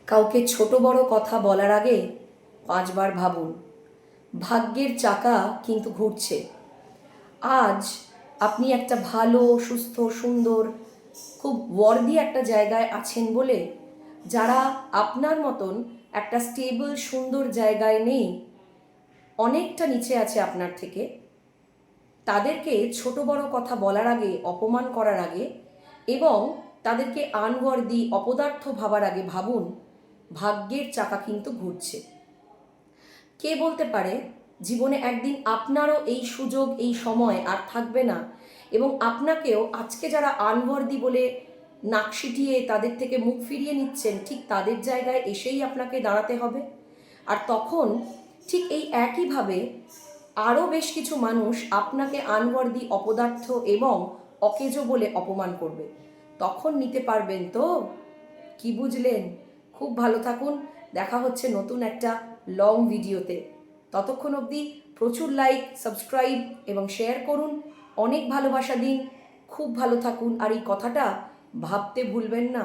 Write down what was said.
কাউকে ছোট বড় কথা বলার আগে 5বার ভাবুন। ভাগ্যের চাকা কিন্তু ঘুরছে। আজ আপনি একটা ভালো, সুস্থ, সুন্দর, খুব ওয়ার্দি একটা জায়গায় আছেন বলে যারা আপনার মতন একটা স্টেবল, সুন্দর জায়গায় নেই, অনেকটা নিচে আছে আপনার থেকে, তাদেরকে ছোট বড় কথা বলার আগে, অপমান করার আগে এবং তাদেরকে আনওয়ার্দি, অপদার্থ ভাবার আগে ভাবুন, ভাগ্যের চাকা কিন্তু ঘুরছে। কে বলতে পারে জীবনে একদিন আপনারও এই সুযোগ, এই সময় আর থাকবে না, এবং আপনাকেও আজকে যারা আনওয়ার্দি বলে নাক সিটিয়ে তাদের থেকে মুখ ফিরিয়ে নিচ্ছেন, ঠিক তাদের জায়গায় এসেই আপনাকে দাঁড়াতে হবে। আর তখন ঠিক এই একইভাবে আরও বেশ কিছু মানুষ আপনাকে আনওয়ার্দি, অপদার্থ এবং অকেজো বলে অপমান করবে। তখন নিতে পারবেন তো? কি বুঝলেন? খুব ভালো থাকুন। দেখা হচ্ছে নতুন একটা লং ভিডিওতে। ততক্ষণ অবধি প্রচুর লাইক, সাবস্ক্রাইব এবং শেয়ার করুন। অনেক ভালোবাসা দিন। খুব ভালো থাকুন। আর এই কথাটা ভাবতে ভুলবেন না।